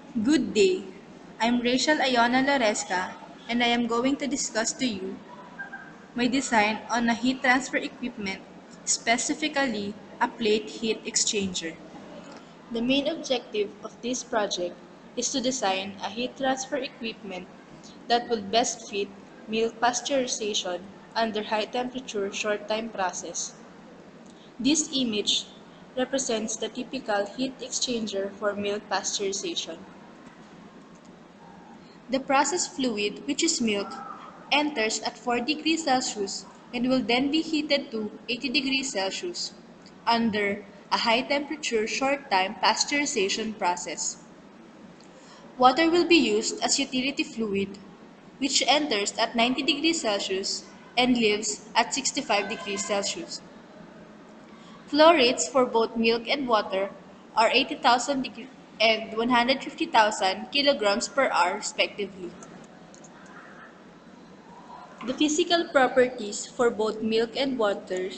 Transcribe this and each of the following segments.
Good day. I'm Rachel Ayona Loresca, and I am going to discuss to you my design on a heat transfer equipment, specifically a plate heat exchanger. The main objective of this project is to design a heat transfer equipment that will best fit milk pasteurization under high temperature short time process. This image represents the typical heat exchanger for milk pasteurization. The processed fluid, which is milk, enters at 4 degrees Celsius and will then be heated to 80 degrees Celsius under a high temperature short time pasteurization process. Water will be used as utility fluid, which enters at 90 degrees Celsius and leaves at 65 degrees Celsius. Flow rates for both milk and water are 80,000 and 150,000 kilograms per hour respectively. The physical properties for both milk and water,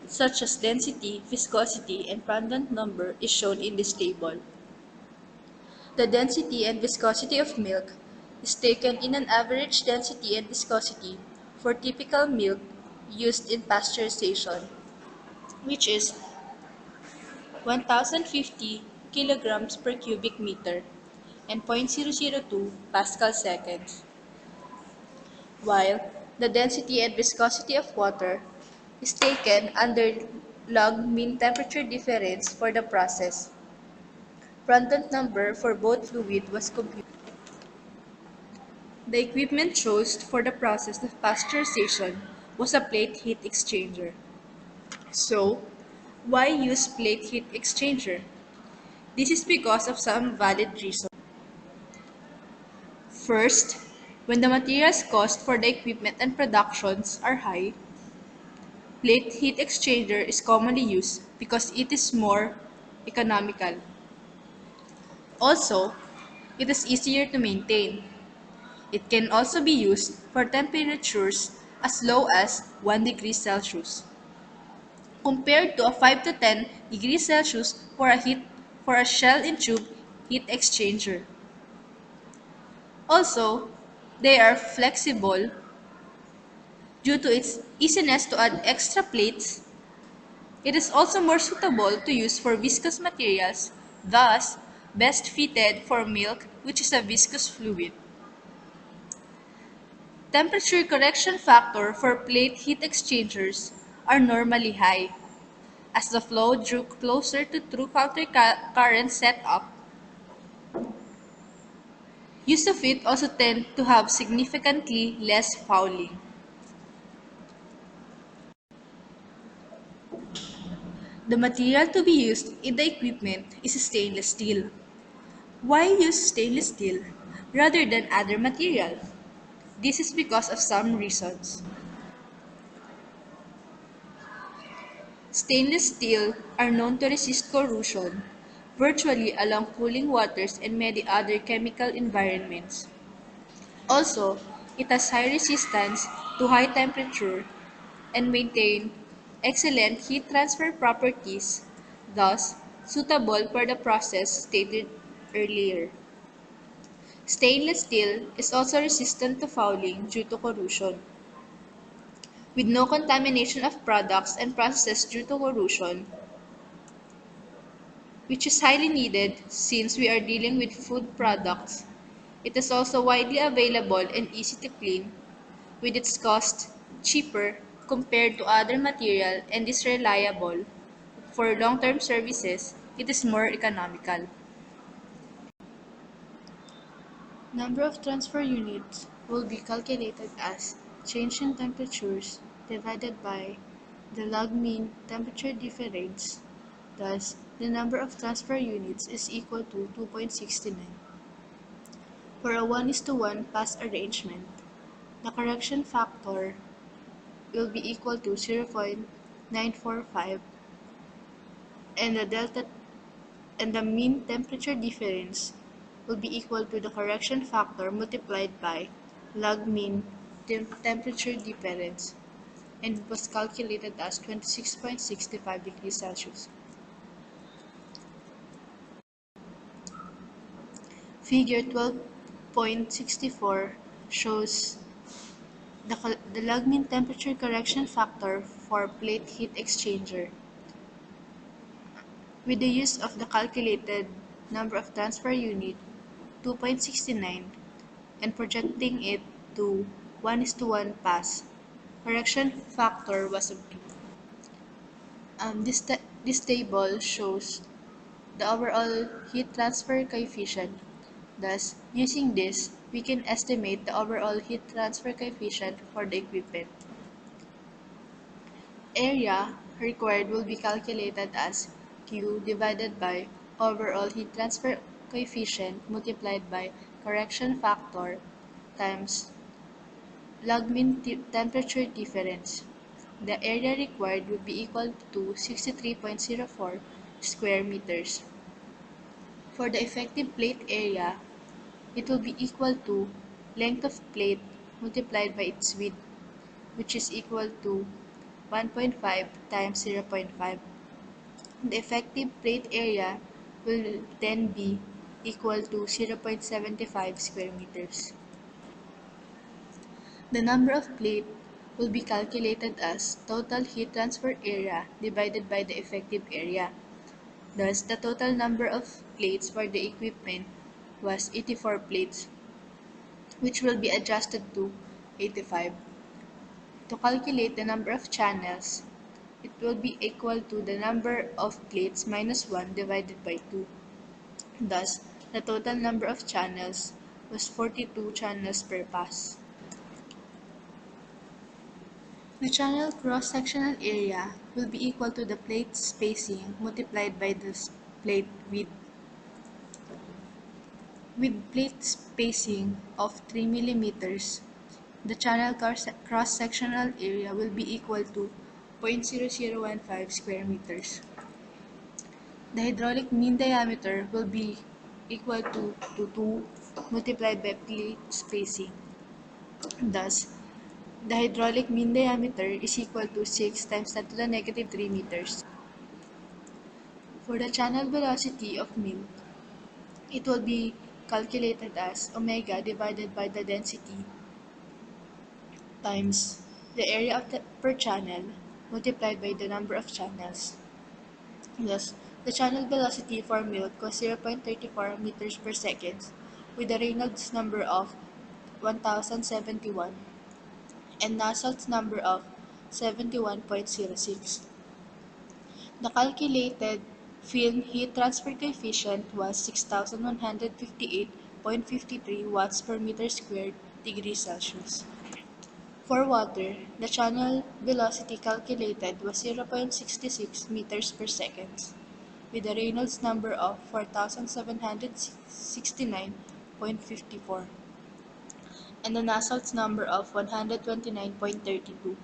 such as density, viscosity, and Prandtl number, is shown in this table. The density and viscosity of milk is taken in an average density and viscosity for typical milk used in pasteurization, which is 1050 kilograms per cubic meter and 0.002 Pascal seconds, while the density and viscosity of water is taken under log mean temperature difference for the process. Prandtl number for both fluid was computed. The equipment chosen for the process of pasteurization was a plate heat exchanger. So, why use plate heat exchanger? This is because of some valid reasons. First, when the materials cost for the equipment and productions are high, plate heat exchanger is commonly used because it is more economical. Also, it is easier to maintain. It can also be used for temperatures as low as 1 degree Celsius, compared to a 5 to 10 degrees Celsius for a shell and tube heat exchanger. Also, they are flexible due to its easiness to add extra plates. It is also more suitable to use for viscous materials, thus best fitted for milk, which is a viscous fluid. Temperature correction factor for plate heat exchangers are normally high. As the flow drew closer to true countercurrent setup, use of it also tend to have significantly less fouling. The material to be used in the equipment is stainless steel. Why use stainless steel rather than other material? This is because of some reasons. Stainless steel are known to resist corrosion virtually along cooling waters and many other chemical environments. Also, it has high resistance to high temperature and maintain excellent heat transfer properties, thus suitable for the process stated earlier. Stainless steel is also resistant to fouling due to corrosion. With no contamination of products and processes due to corrosion, which is highly needed since we are dealing with food products. It is also widely available and easy to clean, with its cost cheaper compared to other material and is reliable. For long-term services, it is more economical. Number of transfer units will be calculated as change in temperatures divided by the log mean temperature difference. Thus, the number of transfer units is equal to 2.69. For a 1:1 pass arrangement, the correction factor will be equal to 0.945 and the mean temperature difference will be equal to the correction factor multiplied by log mean temperature difference, and it was calculated as 26.65 degrees Celsius. Figure 12.64 shows the log mean temperature correction factor for plate heat exchanger. With the use of the calculated number of transfer unit, 2.69, and projecting it to 1:1 pass, correction factor was obtained. This table shows the overall heat transfer coefficient. Thus, using this, we can estimate the overall heat transfer coefficient for the equipment. Area required will be calculated as Q divided by overall heat transfer coefficient multiplied by correction factor times log mean temperature difference. The area required would be equal to 63.04 square meters. For the effective plate area, it will be equal to length of plate multiplied by its width, which is equal to 1.5 times 0.5. The effective plate area will then be equal to 0.75 square meters. The number of plate will be calculated as total heat transfer area divided by the effective area. Thus, the total number of plates for the equipment was 84 plates, which will be adjusted to 85. To calculate the number of channels, it will be equal to the number of plates minus 1 divided by 2. Thus, the total number of channels was 42 channels per pass. The channel cross-sectional area will be equal to the plate spacing multiplied by the plate width. With plate spacing of 3 millimeters, the channel cross-sectional area will be equal to 0.0015 square meters. The hydraulic mean diameter will be equal to 2 multiplied by plate spacing. Thus, the hydraulic mean diameter is equal to 6 times 10 to the negative 3 meters. For the channel velocity of mill, it will be calculated as omega divided by the density times the area of per channel multiplied by the number of channels. Thus, the channel velocity for milk was 0.34 meters per second with a Reynolds number of 1071 and Nusselt's number of 71.06. The calculated film heat transfer coefficient was 6,158.53 watts per meter squared degree Celsius. For water, the channel velocity calculated was 0.66 meters per second, with a Reynolds number of 4,769.54 and a Nusselt's number of 129.32.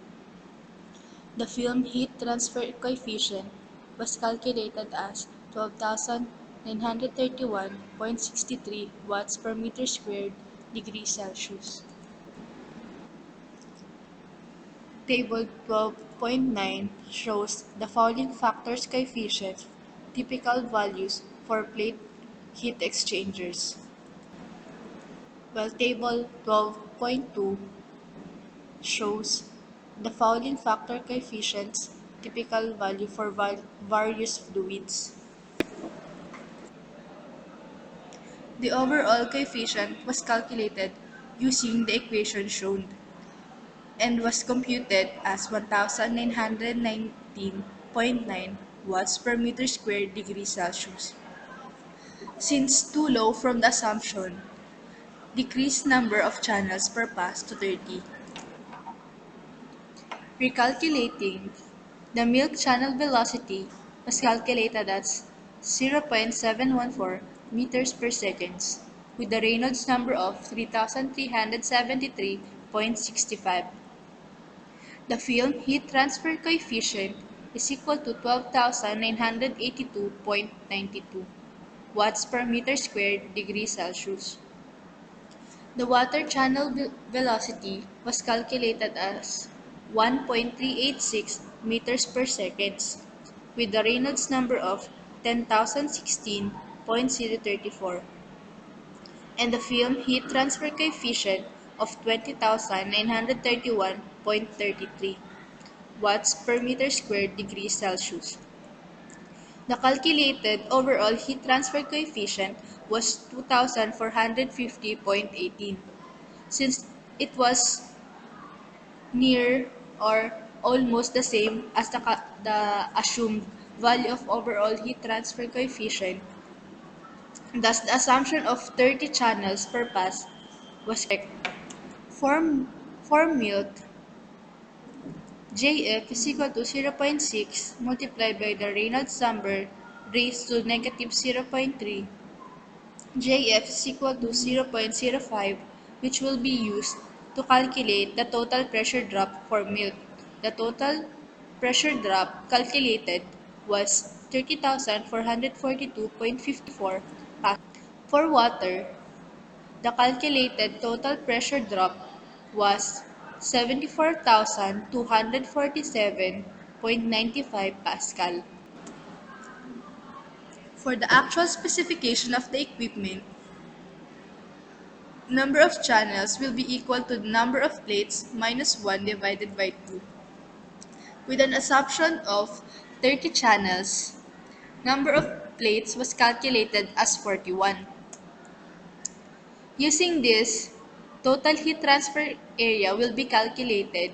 The film heat transfer coefficient was calculated as 12,931.63 watts per meter squared degree Celsius. Table 12.9 shows the Fouling factors coefficient typical values for plate heat exchangers, while Table 12.2 shows the Fouling factor coefficients typical value for various fluids. The overall coefficient was calculated using the equation shown and was computed as 1919.9 watts per meter squared degree Celsius. Since too low from the assumption, decrease number of channels per pass to 30. Recalculating, the milk channel velocity was calculated as 0.714 meters per second with a Reynolds number of 3,373.65. The film heat transfer coefficient is equal to 12,982.92 watts per meter squared degree Celsius. The water channel velocity was calculated as 1.386 meters per second with a Reynolds number of 10,016.034. and the film heat transfer coefficient of 20,931.33 watts per meter squared degree Celsius. The calculated overall heat transfer coefficient was 2,450.18. Since it was near or almost the same as the assumed value of overall heat transfer coefficient, thus the assumption of 30 channels per pass was correct. For, for milk, Jf is equal to 0.6 multiplied by the Reynolds number raised to negative 0.3. Jf is equal to 0.05, which will be used to calculate the total pressure drop for milk. The total pressure drop calculated was 30,442.54 pascals. For water, the calculated total pressure drop was 74,247.95 Pascal. For the actual specification of the equipment, number of channels will be equal to the number of plates minus 1 divided by 2. With an assumption of 30 channels, number of plates was calculated as 41. Using this, total heat transfer area will be calculated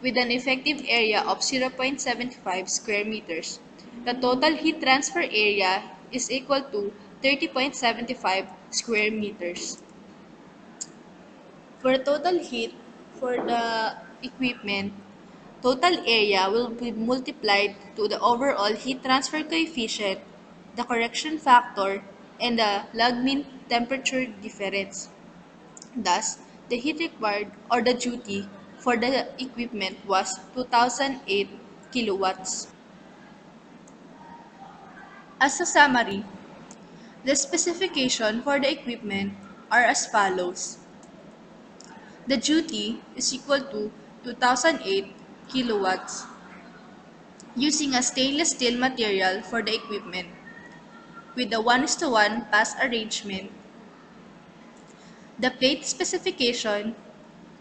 with an effective area of 0.75 square meters. The total heat transfer area is equal to 30.75 square meters. For the total heat for the equipment, total area will be multiplied to the overall heat transfer coefficient, the correction factor, and the log mean temperature difference. Thus, the heat required or the duty for the equipment was 2008 kilowatts. As a summary, the specification for the equipment are as follows. The duty is equal to 2008 kilowatts using a stainless steel material for the equipment with a 1:1 pass arrangement. The plate specification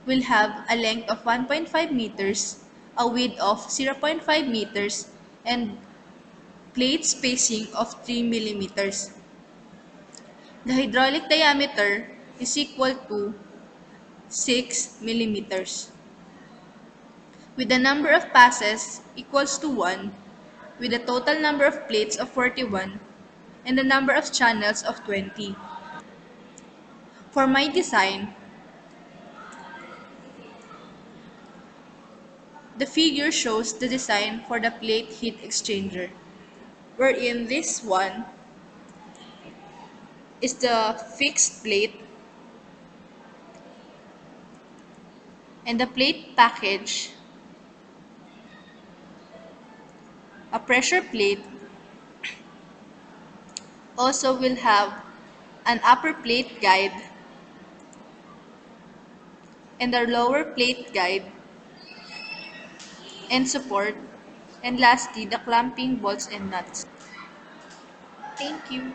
will have a length of 1.5 meters, a width of 0.5 meters, and plate spacing of 3 millimeters. The hydraulic diameter is equal to 6 millimeters, with the number of passes equals to 1, with a total number of plates of 41, and the number of channels of 20. For my design, the figure shows the design for the plate heat exchanger, wherein this one is the fixed plate and the plate package, a pressure plate, also will have an upper plate guide and a lower plate guide and support, and lastly the clamping bolts and nuts. Thank you.